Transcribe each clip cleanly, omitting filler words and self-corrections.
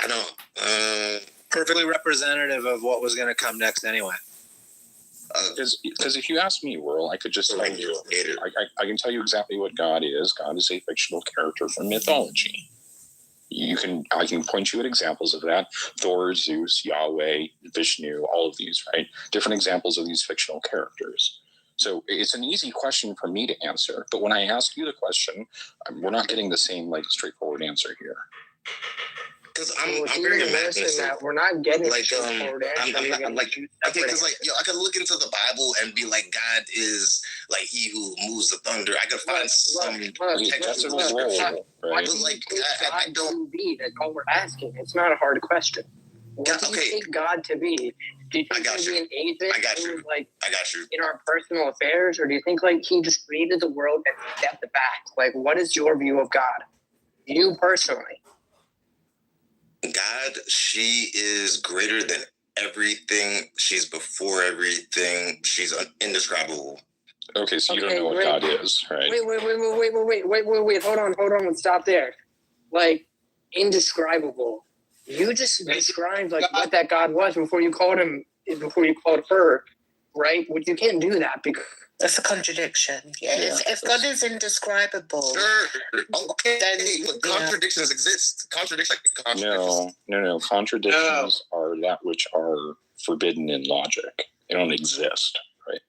don't. Perfectly representative of what was going to come next anyway. Because if you ask me, Whirl, I could just tell you. I can tell you exactly what God is. God is a fictional character from mythology. I can point you at examples of that. Thor, Zeus, Yahweh, Vishnu, all of these, right? Different examples of these fictional characters. So it's an easy question for me to answer. But when I ask you the question, we're not getting the same straightforward answer here. Because I'm very imaginative. We're not getting straightforward answer. Because I could look into the Bible and be like, God is like he who moves the thunder. I could find some textual scripture. Right? I don't be. That's all we're asking. It's not a hard question. What do you take God to be? Do you think he's an agent? I got you. In our personal affairs, or do you think he just created the world and stepped back? What is your view of God? You personally. God, she is greater than everything. She's before everything. She's indescribable. Okay, so you don't know what God is, right? Wait. Hold on. Stop there. Indescribable. You just described what that God was before you called her, right? But you can't do that because that's a contradiction. Yeah. If God is indescribable, sure. Okay. Then contradictions exist. Contradictions. No. Contradictions are that which are forbidden in logic. They don't exist, right?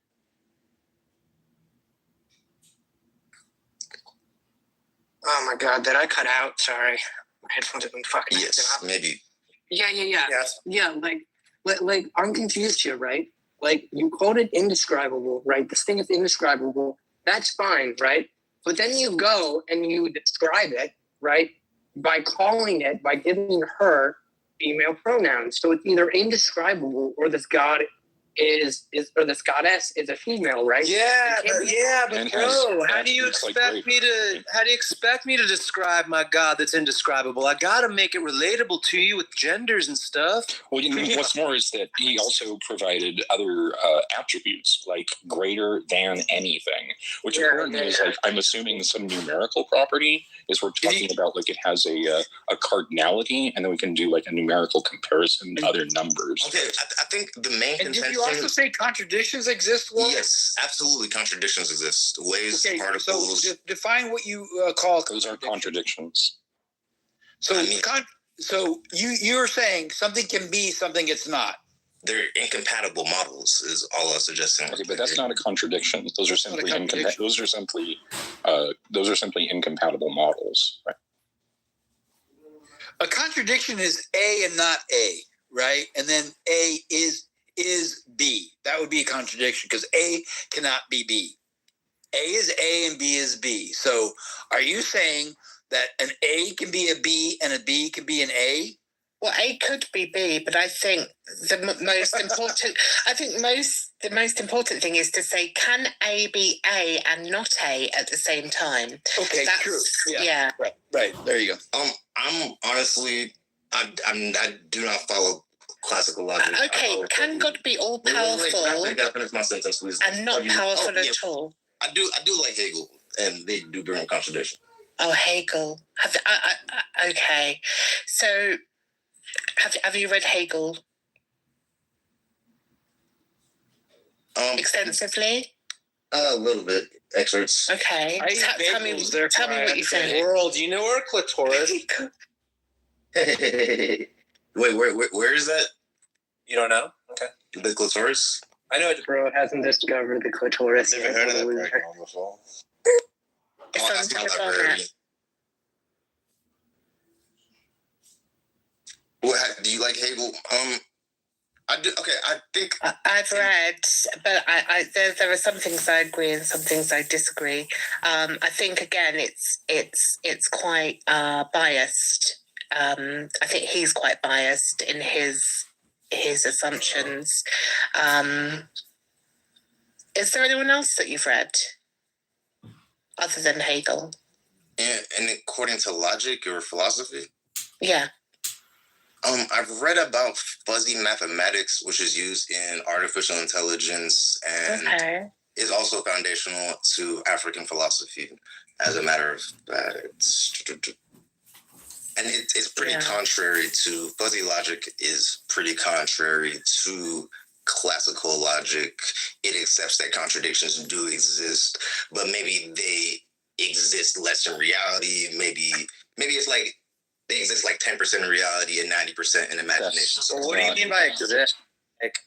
Oh my God! Did I cut out? Sorry, my headphones have been fucking. Yes, maybe. Yeah. Yes. Yeah. I'm confused here, right? You called it indescribable, right? This thing is indescribable. That's fine, right? But then you go and you describe it, right? By giving her female pronouns. So it's either indescribable or this God or this goddess is a female, right? But bro, how do you expect me to describe my God that's indescribable? I gotta make it relatable to you with genders and stuff. Well, what's more is that he also provided other attributes like greater than anything, which apparently is I'm assuming some numerical property. Is we're talking about it has a cardinality, and then we can do a numerical comparison to other numbers. Okay, I think the main contention. Did you also say contradictions exist? Yes, absolutely, contradictions exist. Waves, particles. So define what you call those are contradictions. So, you're saying something can be something it's not. They're incompatible models, is all I was suggesting. Okay, but that's not a contradiction. Those are simply incompatible models. Right? A contradiction is A and not A, right? And then A is B. That would be a contradiction because A cannot be B. A is A and B is B. So are you saying that an A can be a B and a B can be an A? Well, A could be B, but I think the most important thing is to say, can A be A and not A at the same time? Okay, true. Yeah. Right. There you go. I'm honestly, I do not follow classical logic. Okay, can God be all powerful and not powerful at all? I do like Hegel, and they do bring contradiction. Oh, Hegel. Okay, so. Have you read Hegel extensively? A little bit, excerpts. Okay, tell me what you think. World, you know our clitoris? Wait, where is that? You don't know? Okay. The clitoris? I know it. Bro hasn't discovered the clitoris. Never heard of that program before. It's on Kitover. Do you like Hegel? I do. Okay, I think I've read, but there are some things I agree and some things I disagree. I think again, it's quite biased. I think he's quite biased in his assumptions. Is there anyone else that you've read other than Hegel? And according to logic or philosophy? Yeah. I've read about fuzzy mathematics, which is used in artificial intelligence and is also foundational to African philosophy, as a matter of fact. And it's pretty contrary to fuzzy logic is pretty contrary to classical logic. It accepts that contradictions do exist, but maybe they exist less in reality. Maybe it's like they exist like 10% in reality and 90% in imagination. So what do you mean by exist?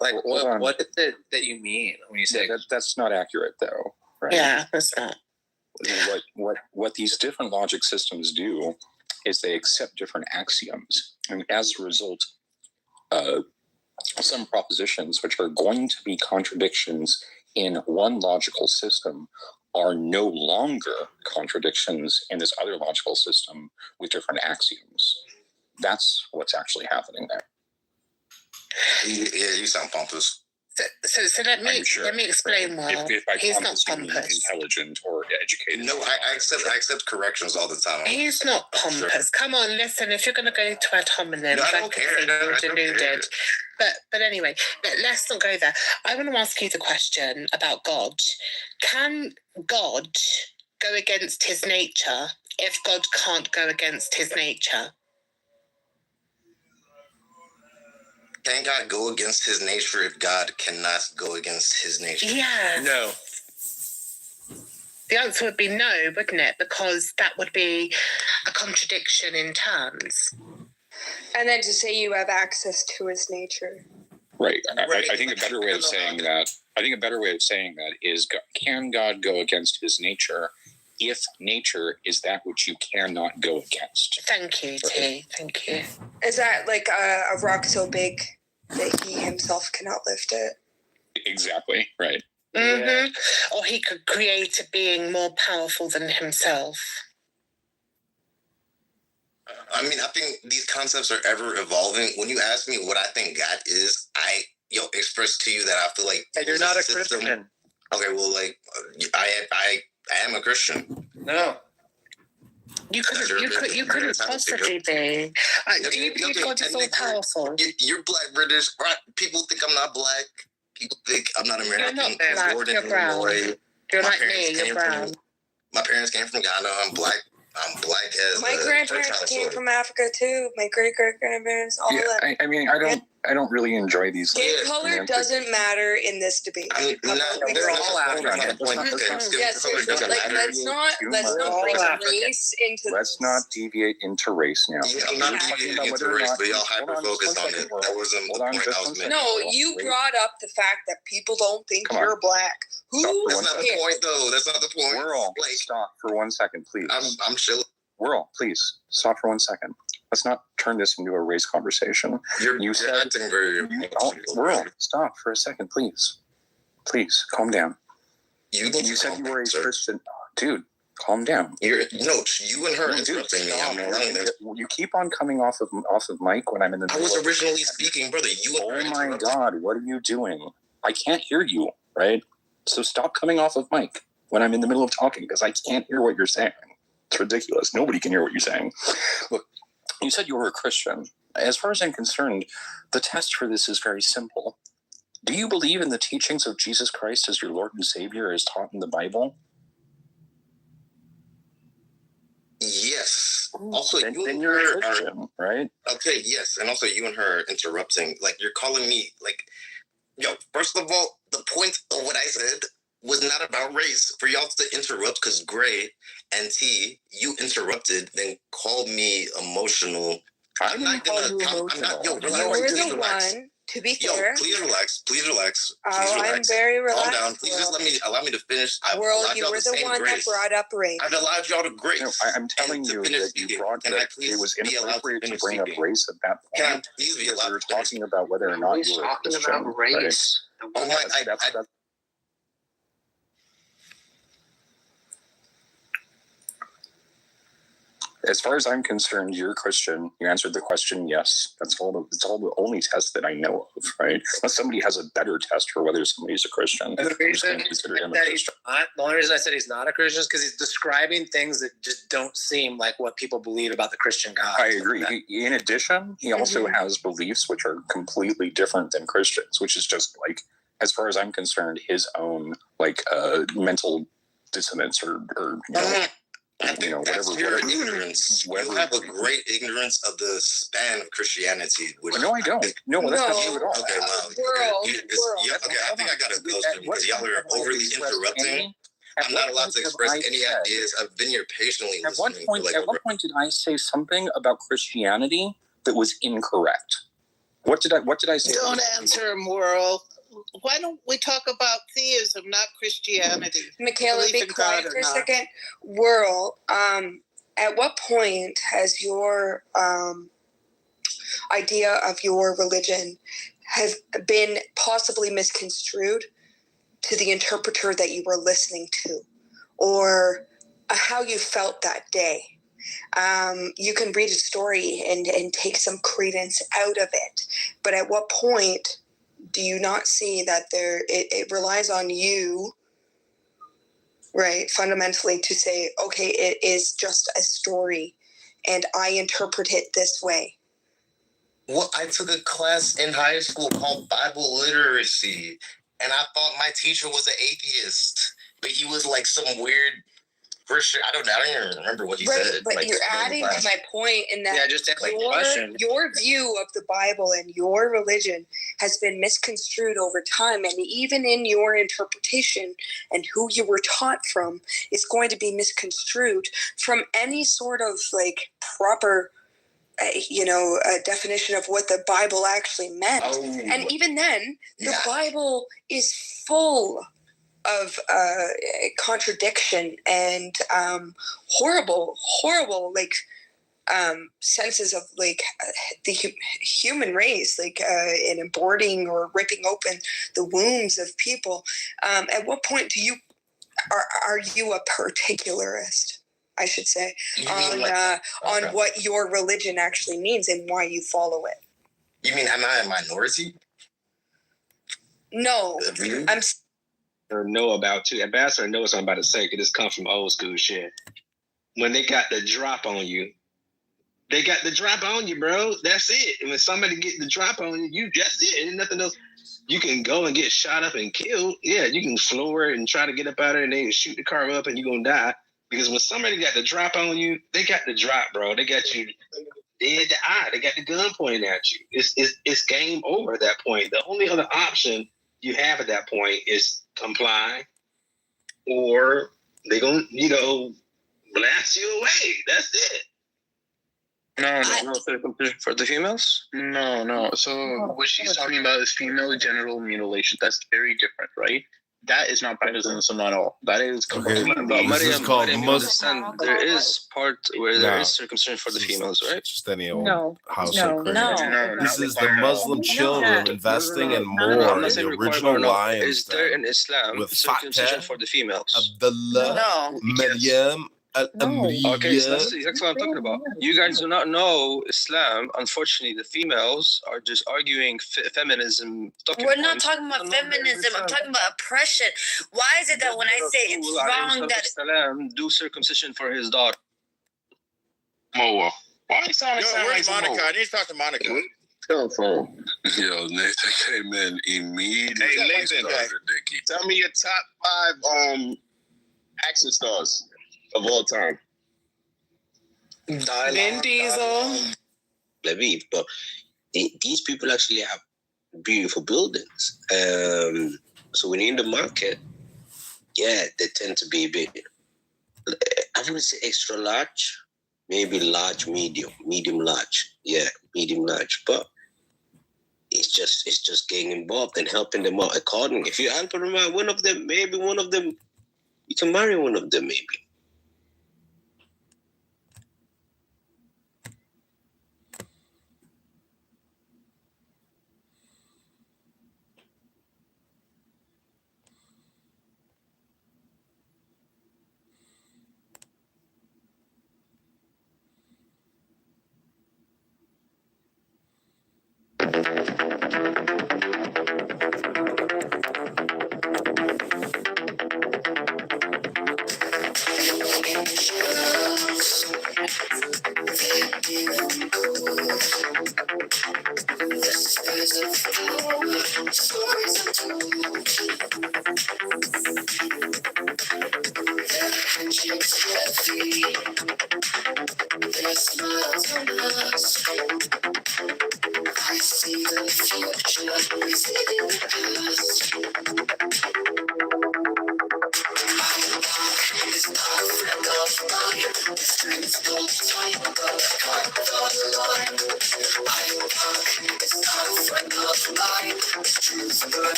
Like what is it that you mean when you say that's not accurate though, right? Yeah, that's not. What these different logic systems do is they accept different axioms, and as a result, some propositions which are going to be contradictions in one logical system are no longer contradictions in this other logical system with different axioms. That's what's actually happening there. Yeah, you sound pompous. So let me explain well. If I He's not mean pompous. intelligent or educated. No, I accept corrections all the time. He's not pompous. Sure. Come on, listen. If you're going to go to ad hominem, I don't care. You're deluded. But anyway, let's not go there. I want to ask you the question about God. Can God go against his nature if God can't go against his nature? Can God go against his nature if God cannot go against his nature? Yeah. No. The answer would be no, wouldn't it? Because that would be a contradiction in terms. And then to say you have access to his nature. Right. I think a better way of saying that. Is: can God go against his nature if nature is that which you cannot go against? Thank you, T. Thank you. Is that like a rock so big that he himself cannot lift it? Exactly. Right. Mm-hmm. Or he could create a being more powerful than himself. I mean, I think these concepts are ever evolving. When you ask me what I think God is, I express to you that I feel like you're not a Christian. Okay, well, like I am a Christian. No. You couldn't possibly be. You believe God is all powerful. You're Black British. People think I'm not Black. People think I'm not American. You're not Black. You're brown. You're like me. You're brown. My parents came from Ghana. I'm Black. I'm Black as my grandparents came from Africa too. My great grandparents, all of them. I mean, I don't really enjoy these. Skin color doesn't matter in this debate. They're all African. Yes, let's not bring race into. Let's not deviate into race now. Yeah, I'm not deviating into race, but y'all hyper focused on it. That wasn't the point I was making. No, you brought up the fact that people don't think you're Black. That's not the point, though. That's not the point. Whirl, stop for 1 second, please. I'm chilling. Whirl, please stop for 1 second. Let's not turn this into a race conversation. You're acting very emotional. Whirl, stop for a second, please. Please, calm down. You said you were a Christian. Dude, calm down. You and her interrupting me. You keep on coming off of mic when I'm in the middle. I was originally speaking, brother. Oh my God, what are you doing? I can't hear you, right? So stop coming off of mic when I'm in the middle of talking because I can't hear what you're saying. It's ridiculous. Nobody can hear what you're saying. Look, you said you were a Christian. As far as I'm concerned, the test for this is very simple. Do you believe in the teachings of Jesus Christ as your Lord and Savior as taught in the Bible? Yes. Also, then you're a Christian, right? Okay, yes. And also you and her are interrupting. Like, you're calling me, like, first of all, the point of what I said was not about race. For y'all to interrupt because Gray and T, you interrupted, then called me emotional. I'm not gonna. You were the one. To be fair. Please relax. Please relax. I'm very relaxed. Calm down. Please just allow me to finish. World, you were the one that brought up race. I've allowed y'all to grace. No, I'm telling you that you brought that it was inappropriate to bring up race at that point. Can I please be allowed? We were talking about whether or not you were a Christian. About race. Right? Oh my! As far as I'm concerned, you're a Christian. You answered the question, yes. That's all the only test that I know of, right? Unless somebody has a better test for whether somebody's a Christian. The only reason I said he's not a Christian is because he's describing things that just don't seem like what people believe about the Christian God. I agree. In addition, he also has beliefs which are completely different than Christians, which is just like, as far as I'm concerned, his own like mental dissonance or I think that's your ignorance. You have a great ignorance of the span of Christianity. No, I don't. No, that's not true at all. Okay, well, I think I got to go through because y'all are overly interrupting. I'm not allowed to express any ideas. I've been here patiently listening. At what point did I say something about Christianity that was incorrect? What did I say? Don't answer him, World. Why don't we talk about theism, not Christianity? Michaela, be quiet for a second. World, at what point has your idea of your religion has been possibly misconstrued to the interpreter that you were listening to, or how you felt that day? You can read a story and take some credence out of it, but at what point do you not see that it relies on you, right, fundamentally, to say, okay, it is just a story and I interpret it this way? Well, I took a class in high school called Bible literacy, and I thought my teacher was an atheist, but he was like some weird Christian. I don't even remember what he said. But like, you're adding to my point in that just ask my question. Your view of the Bible and your religion has been misconstrued over time, and even in your interpretation and who you were taught from is going to be misconstrued from any sort of like proper definition of what the Bible actually meant. And even then, the Bible is full of contradiction and horrible senses of like the human race, like in aborting or ripping open the wombs of people. At what point are you a particularist, I should say, on what your religion actually means and why you follow it? You mean am I a minority? No, I'm. Or know about too. Ambassador knows what I'm about to say because this comes from old school shit. When they got the drop on you, they got the drop on you, bro. That's it. And when somebody get the drop on you, that's it. And nothing else. You can go and get shot up and killed. Yeah, you can floor it and try to get up out of it and they shoot the car up and you're gonna die. Because when somebody got the drop on you, they got the drop, bro. They got you dead to eye. They got the gun pointing at you. It's game over at that point. The only other option you have at that point is comply, or they gonna, blast you away. That's it. No circumcision for the females? No. So what she's talking about is female genital mutilation. That's very different, right? That is not Protestantism at all. That is completely This is called Muslim. There is part where there is circumcision for the females, right? Just any old house of Christian. This is the Muslim children investing in more. The original lions. Is there in Islam with circumcision for the females? Abdullah, Maryam, Okay, so that's exactly what I'm talking about. You guys do not know Islam. Unfortunately, the females are just arguing feminism. We're not talking about feminism. I'm talking about oppression. Why is it that when I say it's wrong that Salam do circumcision for his daughter? Moa. Why you sounding where's Monica? I need to talk to Monica. Telephone. Yo, Nathan came in immediately. Hey, Nathan, tell me your top 5 action stars of all time. Vin Diesel. Believe, but these people actually have beautiful buildings. So when you're in the market, they tend to be a bit, I wouldn't say extra large, maybe large, medium, large. Yeah, medium, large. But it's just getting involved and helping them out accordingly. If you're helping them out, one of them, you can marry one of them, maybe.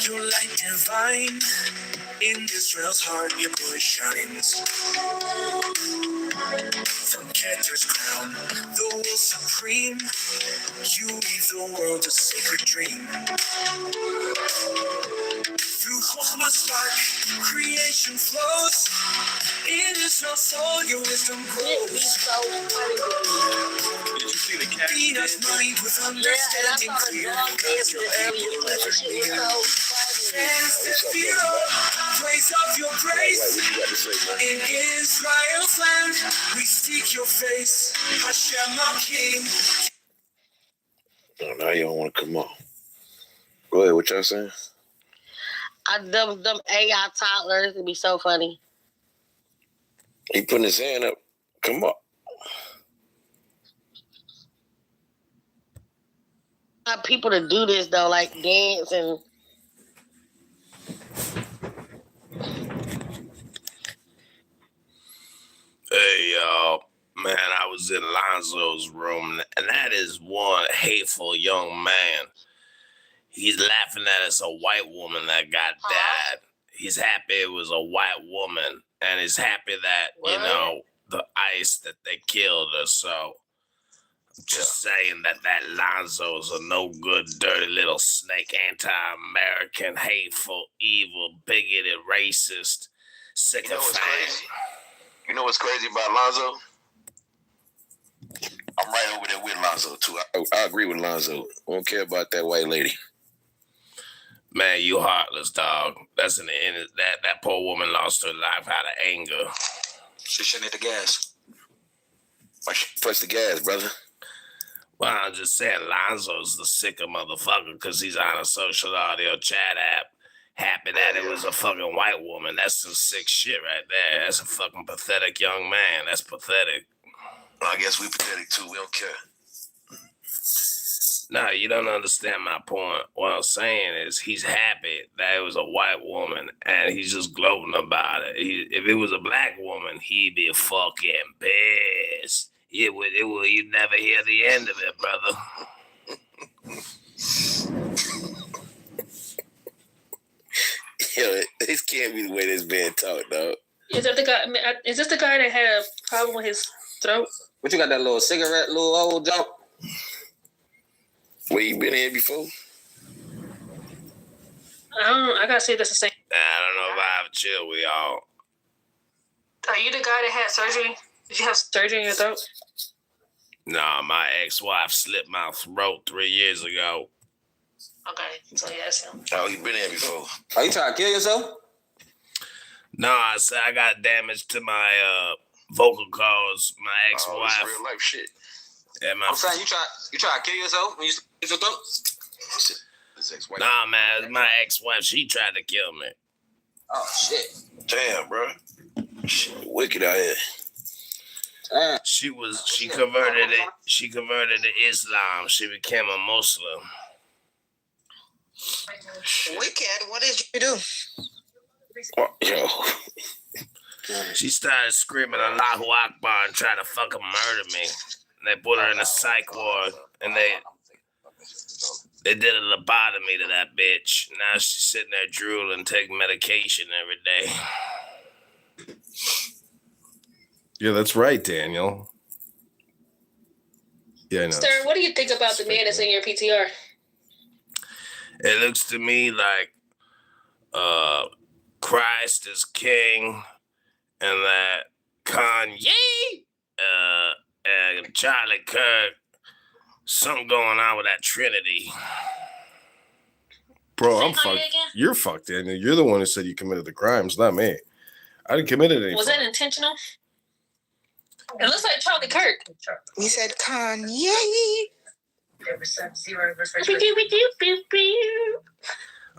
Your light divine in Israel's heart, your glory shines. From Keter's crown, the will supreme, you weave the world a sacred dream. Through Chokhmah's spark, creation flows. In Israel's soul, your wisdom grows. Did you see the cat? Feed us mind with understanding clear. Cause your people ever near. Praise of your grace. In Israel's land, we seek your face. Hashem, our King. Oh, now you don't want to come on. Go ahead, what y'all saying? Them AI toddlers, it'd be so funny. He putting his hand up. Come on. People to do this though, like dance and. Hey, y'all. Man, I was in Lonzo's room, and that is one hateful young man. He's laughing at us, a white woman that got died. He's happy it was a white woman, and he's happy that, you know, the ICE that they killed her. So, I'm just saying that Lonzo's a no good, dirty little snake, anti-American, hateful, evil, bigoted, racist, sycophant. You know what's crazy about Lonzo? I'm right over there with Lonzo, too. I agree with Lonzo. I don't care about that white lady. Man, you heartless, dog. That's in the end. That poor woman lost her life out of anger. She shouldn't hit the gas. Why she press the gas, brother? Well, I'm just saying Lonzo's the sicker motherfucker because he's on a social audio chat app. Happy that it was a fucking white woman. That's some sick shit right there. That's a fucking pathetic young man. That's pathetic. Well, I guess we pathetic too. We don't care. No, you don't understand my point. What I'm saying is he's happy that it was a white woman and he's just gloating about it. If it was a black woman, he'd be fucking pissed. You'd never hear the end of it, brother. Yo, this can't be the way this been taught, dog. Is that the guy? Is this the guy that had a problem with his throat? What you got, that little cigarette, little old jump? Where you been here before? I gotta say that's the same. I don't know if I have chill with y'all. Are you the guy that had surgery? Did you have surgery in your throat? Nah, my ex-wife slit my throat 3 years ago. Okay, so yeah, that's him. Oh, you been there before? Are you trying to kill yourself? No, I said I got damage to my vocal cords. My ex-wife. Real life shit. Yeah, I'm saying you try to kill yourself when you slit your throat? His ex-wife. Nah, man, my ex-wife, she tried to kill me. Oh shit! Damn, bro. Shit, wicked out here. She converted it. She converted to Islam. She became a Muslim. Wicked, what did you do? Yo. She started screaming Allahu Akbar and tried to fucking murder me. And they put her in a psych ward, and they did a lobotomy to that bitch. Now she's sitting there drooling, taking medication every day. Yeah, that's right, Daniel. Yeah, I know. Stern, what do you think about the man that's in your PTR? It looks to me like Christ is king, and that Kanye and Charlie Kirk, something going on with that Trinity. Bro, I'm fucked. You're fucked, Daniel. You're the one who said you committed the crimes, not me. I didn't commit any. Was that intentional? It looks like Charlie Kirk. He said Kanye.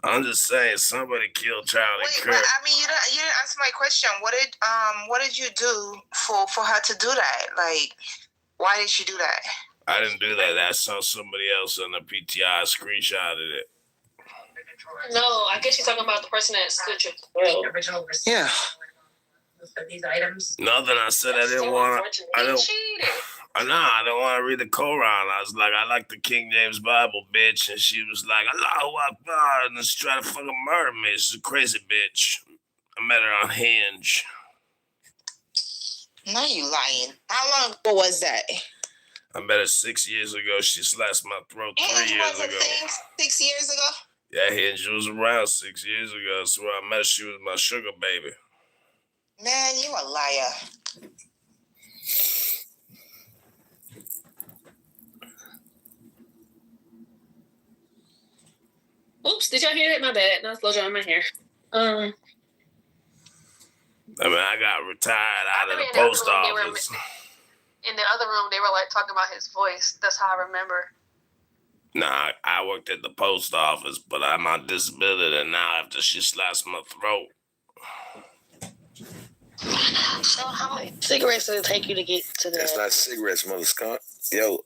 I'm just saying, somebody killed Charlie Kirk. But I mean, you didn't answer my question. What did you do for her to do that? Like, why did she do that? I didn't do that. I saw somebody else on the PTI screenshotted it. No, I guess you're talking about the person that stood your throat. Yeah. These items. Nothing. I said I didn't want to. I don't want to read the Quran. I was like, I like the King James Bible, bitch. And she was like, Allahu Akbar, and just try to fucking murder me. She's a crazy bitch. I met her on Hinge. No, you lying. How long ago was that? I met her 6 years ago. She slashed my throat 3 years ago. 6 years ago? Yeah, Hinge was around 6 years ago. So when I met her, she was my sugar baby. Man, you a liar. Oops, did y'all hear that? My bad. No, slow down my hair. I mean, I got retired out of the post office. In the other room, they were like talking about his voice. That's how I remember. Nah, I worked at the post office, but I'm on disability now after she slashed my throat. So how many cigarettes did it take you to get to the... That's not cigarettes, mother skunk. Yo.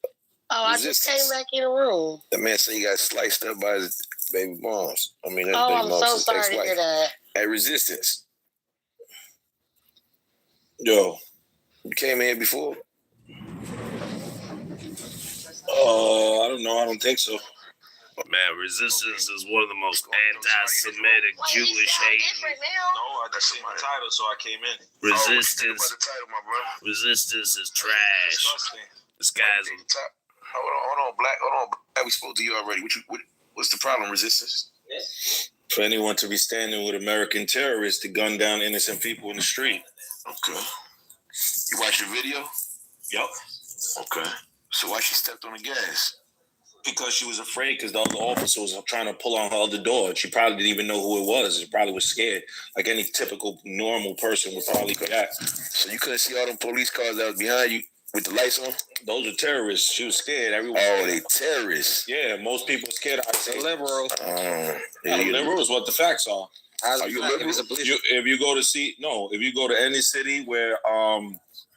Oh, I just came back in the room. The man said he got sliced up by his baby moms. I mean, oh, baby I'm moms, so sorry to hear that. At Resistance. Yo. You came in before? I don't know. I don't think so. Man, Resistance is one of the most anti-Semitic, Jewish hating. No, I just seen my title, so I came in. Resistance is trash. This guy's. Hold on, Black. We spoke to you already. What's the problem, Resistance? For anyone to be standing with American terrorists to gun down innocent people in the street. Okay. You watched the video? Yep. Okay. So why she stepped on the gas? Because she was afraid because the other officer was trying to pull on her other door. She probably didn't even know who it was. She probably was scared. Like any typical normal person would probably react. So you couldn't see all them police cars that was behind you with the lights on? Those are terrorists. She was scared. Everyone. Oh, they terrorists. Yeah, most people are scared. I say liberal. Liberal is what the facts are. Are you liberal? If you go to any city where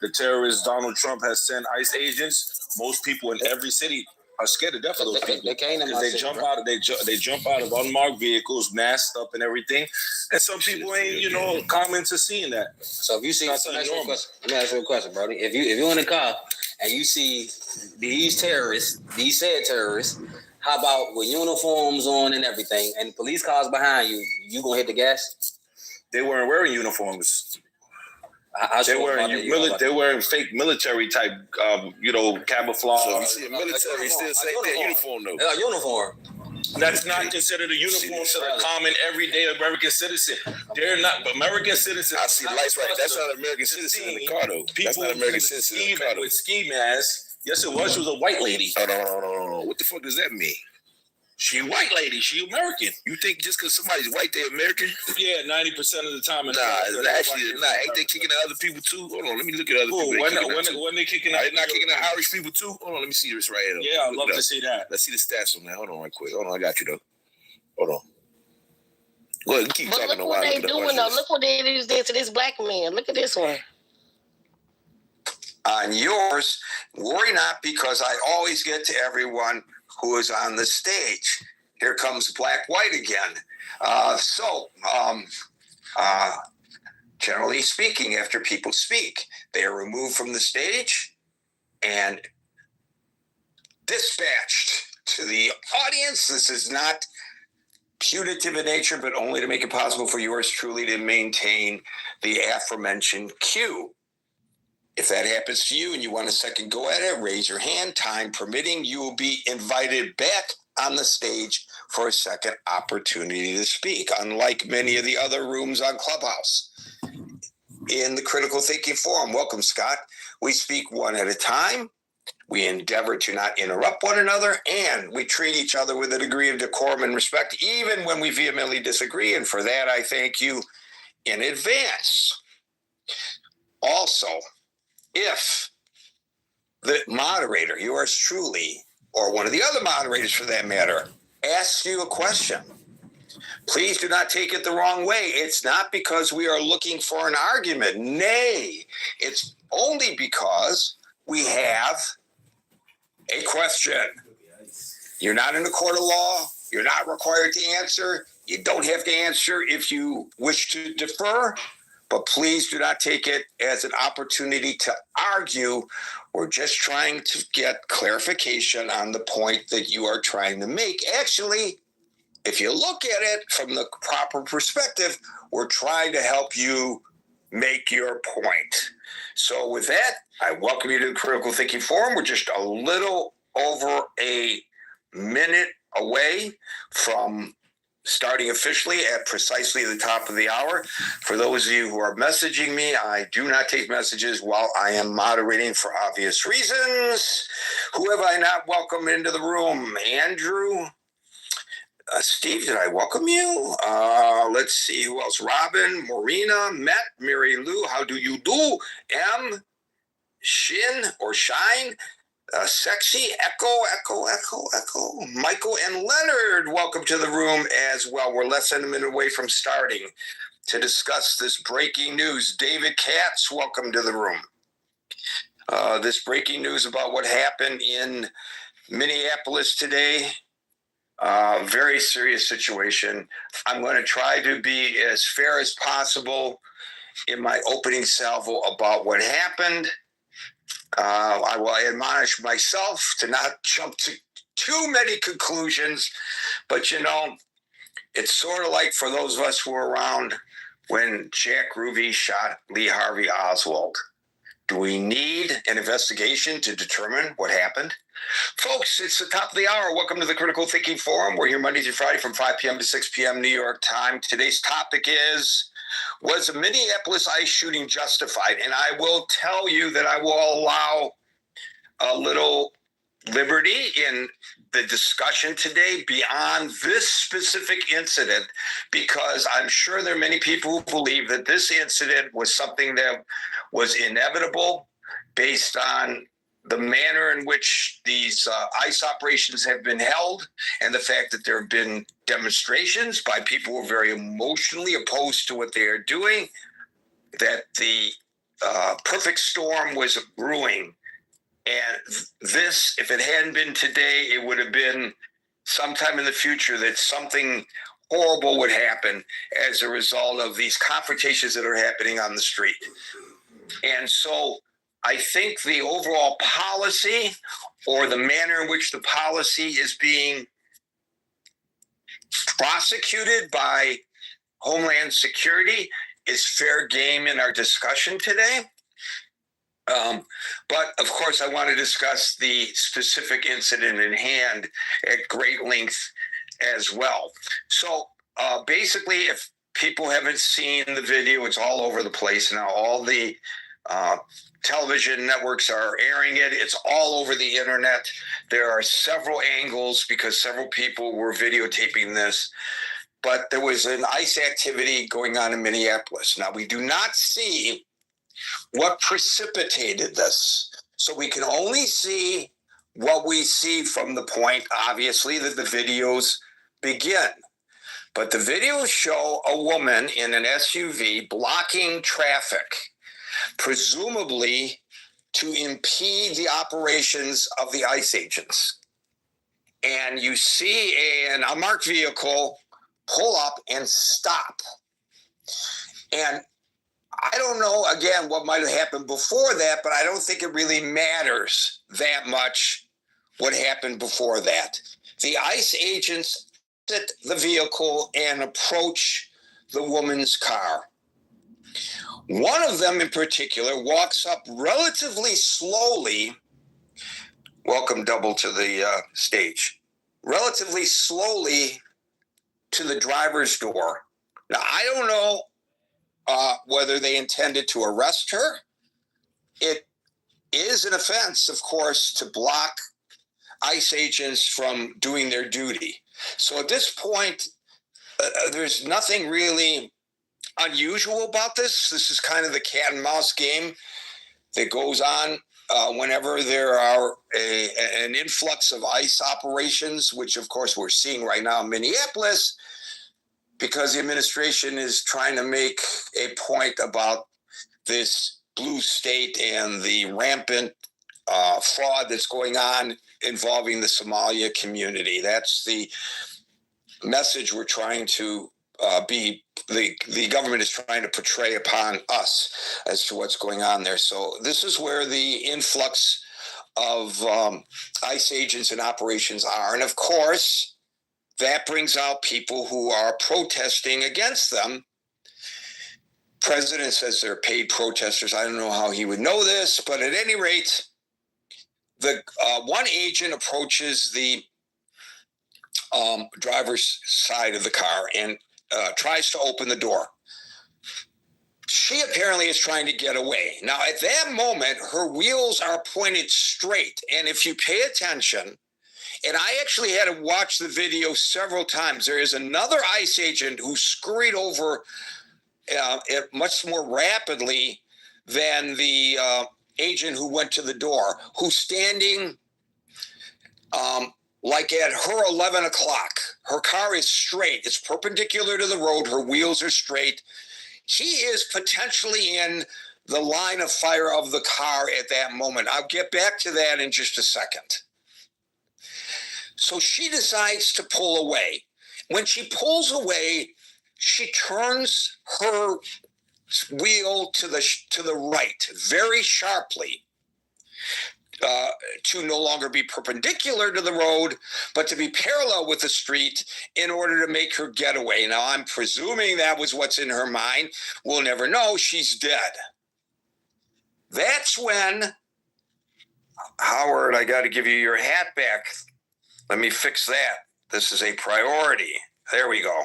the terrorist Donald Trump has sent ICE agents, most people in every city are scared to death of those people. They jump out of unmarked vehicles, masked up and everything. And some people ain't, common to seeing that. So if you see, let me ask you a question, Brody. If you're in a car and you see these said terrorists, how about with uniforms on and everything, and police cars behind you, you gonna hit the gas? They weren't wearing uniforms. They wearing fake military type, camouflage. So you see a military still say their uniform though. Uniform. That's not considered a uniform to the common everyday American citizen. They're not American citizens. I see lights right. That's not American citizen in the car though. That's not American citizen in the car though. With ski masks Yes, it was. She was a white lady. Oh, what the fuck does that mean? She a white lady. She American. You think just because somebody's white, they American? Yeah, 90% of the time. Nah, actually not. Ain't they kicking at other people too? Hold on, let me look at other people. When they kicking at? They not kicking at Irish people too? Hold on, let me see this right here. Yeah, I'd love to see that. Let's see the stats on that. Hold on, right quick. Hold on, I got you though. Hold on. Go ahead, keep talking. Look what they doing though. Look what they did to this black man. Look at this one. On yours, worry not, because I always get to everyone who is on the stage. Here comes Black White again. Generally speaking, after people speak, they are removed from the stage and dispatched to the audience. This is not punitive in nature, but only to make it possible for yours truly to maintain the aforementioned cue. If that happens to you and you want a second go at it, raise your hand. Time permitting, you will be invited back on the stage for a second opportunity to speak. Unlike many of the other rooms on Clubhouse. In the Critical Thinking Forum, welcome, Scott. We speak one at a time. We endeavor to not interrupt one another, and we treat each other with a degree of decorum and respect, even when we vehemently disagree. And for that, I thank you in advance. Also, if the moderator, yours truly, or one of the other moderators for that matter, asks you a question, please do not take it the wrong way. It's not because we are looking for an argument. Nay, it's only because we have a question. You're not in a court of law. You're not required to answer. You don't have to answer if you wish to defer. But please do not take it as an opportunity to argue. We're just trying to get clarification on the point that you are trying to make. Actually, if you look at it from the proper perspective, we're trying to help you make your point. So with that, I welcome you to the Critical Thinking Forum. We're just a little over a minute away from starting officially at precisely the top of the hour. For those of you who are messaging me, I do not take messages while I am moderating for obvious reasons. Who have I not welcomed into the room? Andrew? Steve, did I welcome you? Let's see, who else? Robin, Marina, Met, Mary Lou, how do you do? M, Shin or Shine, Sexy, Echo. Michael and Leonard, welcome to the room as well. We're less than a minute away from starting to discuss this breaking news. David Katz, welcome to the room. This breaking news about what happened in Minneapolis today. Very serious situation. I'm going to try to be as fair as possible in my opening salvo about what happened. I will admonish myself to not jump to too many conclusions, but you know, it's sort of like for those of us who were around when Jack Ruby shot Lee Harvey Oswald. Do we need an investigation to determine what happened? Folks, it's the top of the hour. Welcome to the Critical Thinking Forum. We're here Monday through Friday from 5 p.m. to 6 p.m. New York time. Today's topic is, was the Minneapolis ICE shooting justified? And I will tell you that I will allow a little liberty in the discussion today beyond this specific incident, because I'm sure there are many people who believe that this incident was something that was inevitable based on the manner in which these ICE operations have been held and the fact that there have been demonstrations by people who are very emotionally opposed to what they are doing, that the perfect storm was brewing. And this, if it hadn't been today, it would have been sometime in the future that something horrible would happen as a result of these confrontations that are happening on the street. And so I think the overall policy, or the manner in which the policy is being prosecuted by Homeland Security, is fair game in our discussion today. But of course, I want to discuss the specific incident in hand at great length as well. So basically, if people haven't seen the video, it's all over the place now. All the Television networks are airing it. It's all over the internet. There are several angles because several people were videotaping this. But there was an ICE activity going on in Minneapolis. Now, we do not see what precipitated this. So we can only see what we see from the point, obviously, that the videos begin. But the videos show a woman in an SUV blocking traffic, presumably to impede the operations of the ICE agents. And you see an unmarked vehicle pull up and stop. And I don't know, again, what might have happened before that, but I don't think it really matters that much what happened before that. The ICE agents exit the vehicle and approach the woman's car. One of them in particular walks up relatively slowly. Welcome, Double, to the stage. Relatively slowly to the driver's door. Now, I don't know whether they intended to arrest her. It is an offense, of course, to block ICE agents from doing their duty. So at this point, there's nothing really unusual about this. This is kind of the cat and mouse game that goes on whenever there are an influx of ICE operations, which of course we're seeing right now in Minneapolis, because the administration is trying to make a point about this blue state and the rampant fraud that's going on involving the Somalia community. That's the message we're trying to the government is trying to portray upon us as to what's going on there. So this is where the influx of ICE agents and operations are. And of course, that brings out people who are protesting against them. President says they're paid protesters. I don't know how he would know this, but at any rate, the one agent approaches the driver's side of the car and tries to open the door. She apparently is trying to get away. Now, at that moment, her wheels are pointed straight. And if you pay attention, and I actually had to watch the video several times, there is another ICE agent who scurried over much more rapidly than the agent who went to the door, who's standing like at her 11 o'clock. Her car is straight. It's perpendicular to the road. Her wheels are straight. He is potentially in the line of fire of the car at that moment. I'll get back to that in just a second. So she decides to pull away. When she pulls away, she turns her wheel to the right very sharply, to no longer be perpendicular to the road, but to be parallel with the street in order to make her getaway. Now, I'm presuming that was what's in her mind. We'll never know. She's dead. That's when, Howard, I got to give you your hat back. Let me fix that. This is a priority. There we go.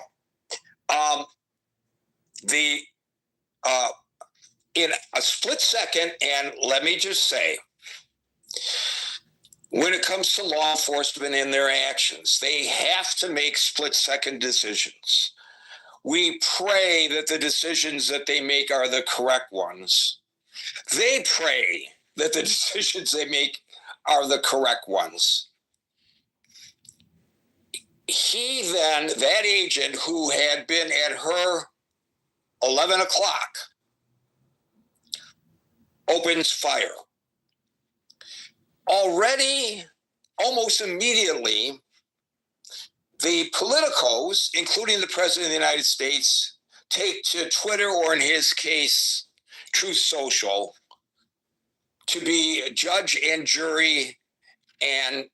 In a split second, and let me just say, when it comes to law enforcement and their actions, they have to make split-second decisions. We pray that the decisions that they make are the correct ones. They pray that the decisions they make are the correct ones. He then, that agent who had been at her 11 o'clock, opens fire. Already, almost immediately, the politicos, including the President of the United States, take to Twitter, or in his case, Truth Social, to be judge and jury and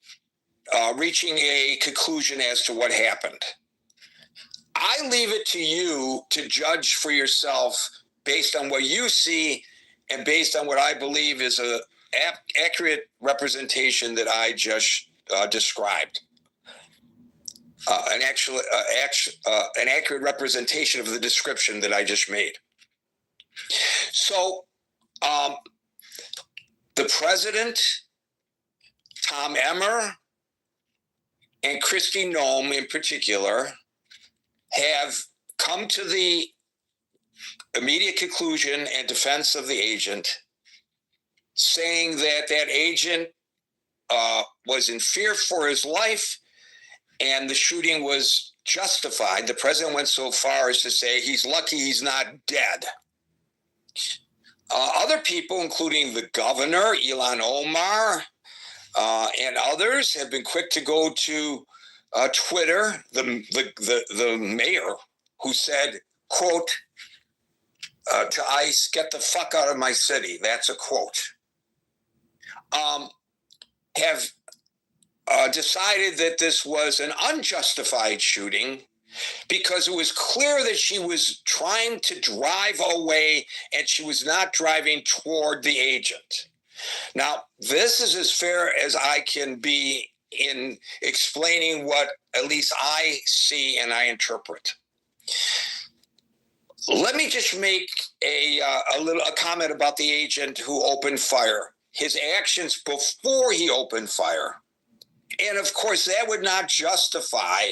reaching a conclusion as to what happened. I leave it to you to judge for yourself based on what you see and based on what I believe is a accurate representation that I just described. An accurate representation of the description that I just made. So The president, Tom Emmer, and Kristi Noem in particular have come to the immediate conclusion and defense of the agent, saying that that agent was in fear for his life and the shooting was justified. The president went so far as to say he's lucky he's not dead. Other people, including the governor, Ilhan Omar, and others, have been quick to go to Twitter, the mayor, who said, quote, to ICE, get the fuck out of my city. That's a quote. Have decided that this was an unjustified shooting because it was clear that she was trying to drive away and she was not driving toward the agent. Now, this is as fair as I can be in explaining what at least I see and I interpret. Let me just make a comment about the agent who opened fire, his actions before he opened fire. And of course, that would not justify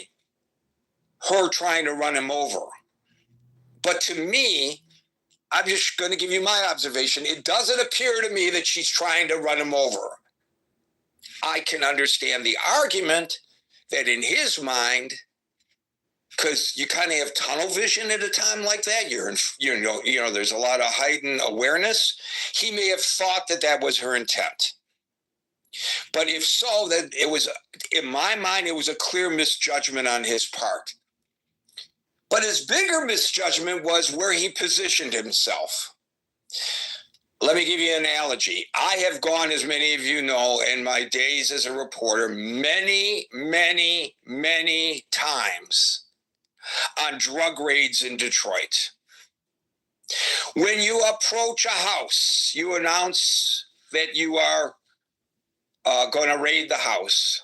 her trying to run him over. But to me, I'm just going to give you my observation. It doesn't appear to me that she's trying to run him over. I can understand the argument that in his mind, because you kind of have tunnel vision at a time like that, there's a lot of heightened awareness. He may have thought that that was her intent. But if so, that it was, in my mind, it was a clear misjudgment on his part. But his bigger misjudgment was where he positioned himself. Let me give you an analogy. I have gone, as many of you know, in my days as a reporter, many, many, many times on drug raids in Detroit. When you approach a house, you announce that you are going to raid the house.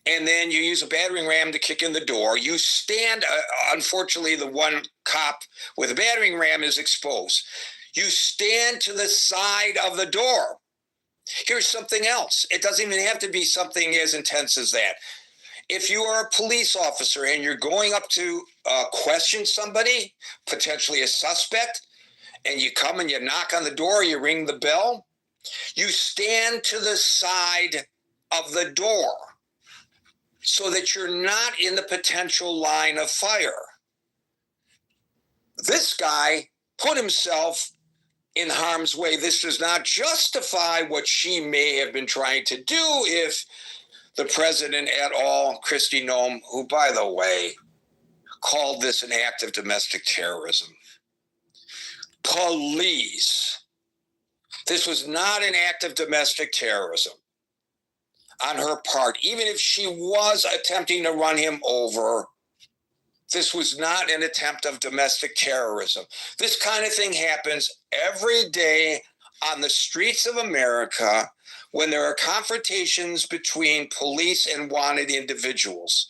And then you use a battering ram to kick in the door. You stand, unfortunately, the one cop with a battering ram is exposed. You stand to the side of the door. Here's something else. It doesn't even have to be something as intense as that. If you are a police officer and you're going up to question somebody, potentially a suspect, and you come and you knock on the door, you ring the bell, you stand to the side of the door so that you're not in the potential line of fire. This guy put himself in harm's way. This does not justify what she may have been trying to do if the president et al., Kristi Noem, who, by the way, called this an act of domestic terrorism. Police. This was not an act of domestic terrorism on her part. Even if she was attempting to run him over, this was not an attempt of domestic terrorism. This kind of thing happens every day on the streets of America when there are confrontations between police and wanted individuals.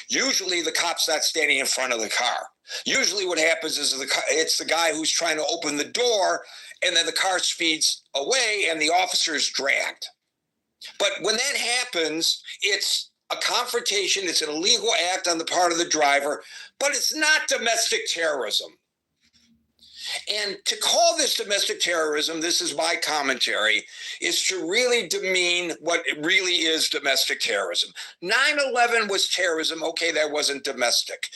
Usually the cop's not standing in front of the car. Usually what happens is it's the guy who's trying to open the door, and then the car speeds away and the officer is dragged. But when that happens, it's a confrontation. It's an illegal act on the part of the driver, but it's not domestic terrorism. And to call this domestic terrorism, this is my commentary, is to really demean what it really is domestic terrorism. 9/11 was terrorism. Okay, that wasn't domestic.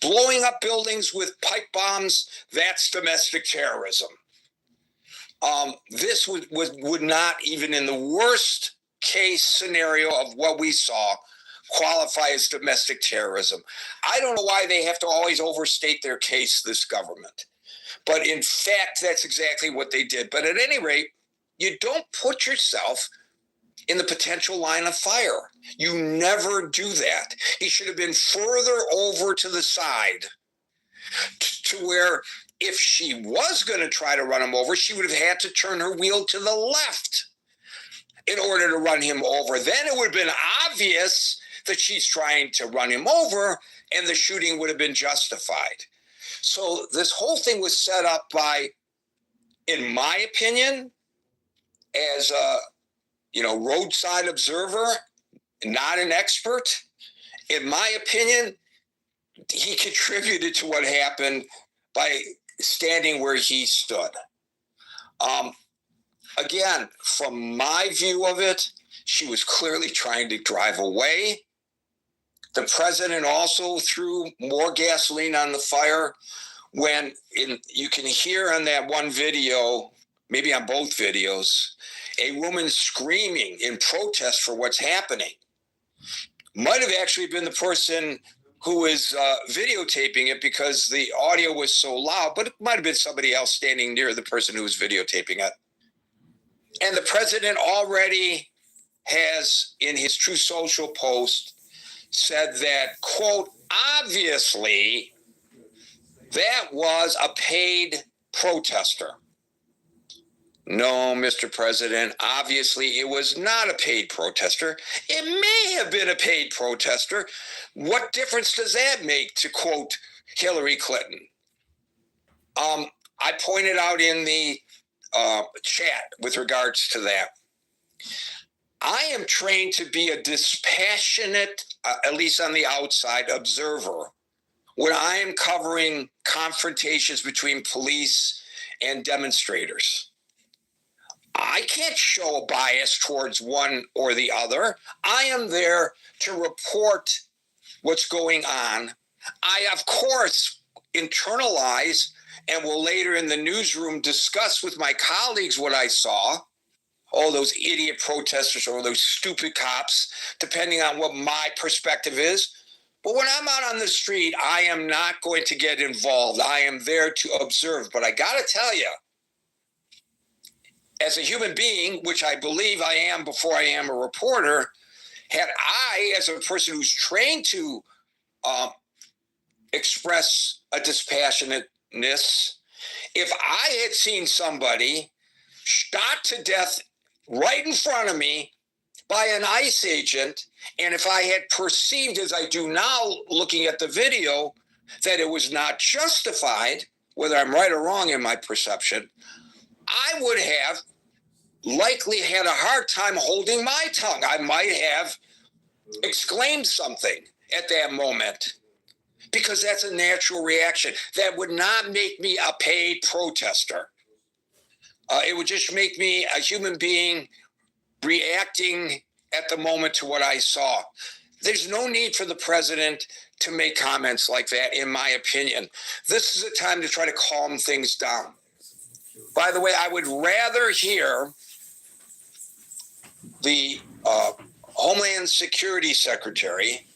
Blowing up buildings with pipe bombs, that's domestic terrorism. This would not, even in the worst case scenario of what we saw, qualify as domestic terrorism. I don't know why they have to always overstate their case, this government. But in fact, that's exactly what they did. But at any rate, you don't put yourself in the potential line of fire. You never do that. He should have been further over to the side to where if she was going to try to run him over, she would have had to turn her wheel to the left in order to run him over. Then it would have been obvious that she's trying to run him over and the shooting would have been justified. So this whole thing was set up by in my opinion, as a roadside observer, not an expert, in my opinion, he contributed to what happened by standing where he stood. Again, from my view of it, she was clearly trying to drive away. The president also threw more gasoline on the fire when you can hear on that one video, maybe on both videos, a woman screaming in protest for what's happening. Might have actually been the person who is videotaping it because the audio was so loud, but it might have been somebody else standing near the person who was videotaping it. And the president already has, in his True Social post, said that, quote, obviously, that was a paid protester. No, Mr. President, obviously it was not a paid protester. It may have been a paid protester. What difference does that make, to quote Hillary Clinton? I pointed out in the chat with regards to that. I am trained to be a dispassionate, at least on the outside, observer when I am covering confrontations between police and demonstrators. I can't show a bias towards one or the other. I am there to report what's going on. I, of course, internalize and will later in the newsroom discuss with my colleagues what I saw. All those idiot protesters or those stupid cops, depending on what my perspective is. But when I'm out on the street, I am not going to get involved. I am there to observe. But I got to tell you, as a human being, which I believe I am before I am a reporter, had I, as a person who's trained to express a dispassionateness, if I had seen somebody shot to death right in front of me by an ICE agent, and if I had perceived, as I do now looking at the video, that it was not justified, whether I'm right or wrong in my perception, I would have likely had a hard time holding my tongue. I might have exclaimed something at that moment because that's a natural reaction. That would not make me a paid protester. It would just make me a human being reacting at the moment to what I saw. There's no need for the president to make comments like that, in my opinion. This is a time to try to calm things down. By the way, I would rather hear the Homeland Security Secretary,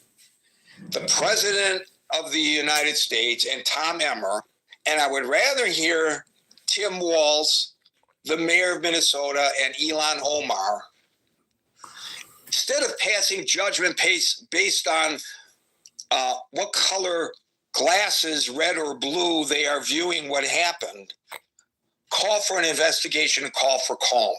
the President of the United States, and Tom Emmer, and I would rather hear Tim Walz, the mayor of Minnesota, and Ilhan Omar, instead of passing judgment based on what color glasses, red or blue, they are viewing what happened, call for an investigation and call for calm.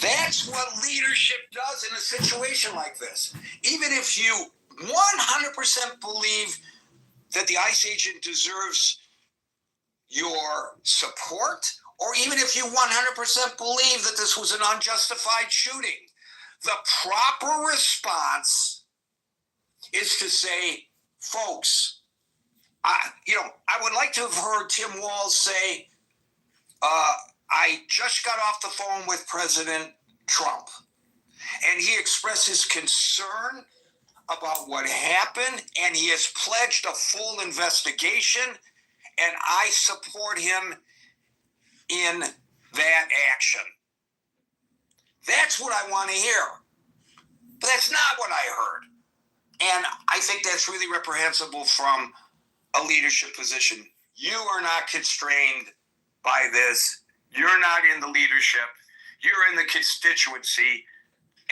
That's what leadership does in a situation like this. Even if you 100% believe that the ICE agent deserves your support, or even if you 100% believe that this was an unjustified shooting, the proper response is to say, folks, I would like to have heard Tim Walz say, I just got off the phone with President Trump, and he expressed his concern about what happened, and he has pledged a full investigation, and I support him in that action. That's what I want to hear. But that's not what I heard. And I think that's really reprehensible from a leadership position. You are not constrained by this. You're not in the leadership. You're in the constituency.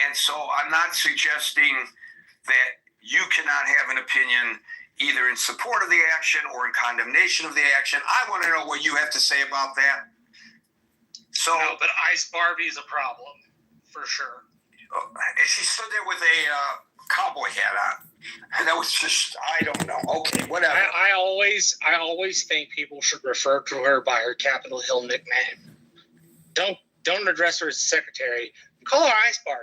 And so I'm not suggesting that you cannot have an opinion either in support of the action or in condemnation of the action. I want to know what you have to say about that. So, no, but Ice Barbie's a problem, for sure. And she stood there with a cowboy hat on. And that was just, I don't know. Okay, whatever. I always think people should refer to her by her Capitol Hill nickname. Don't address her as secretary. Call her Ice Barbie.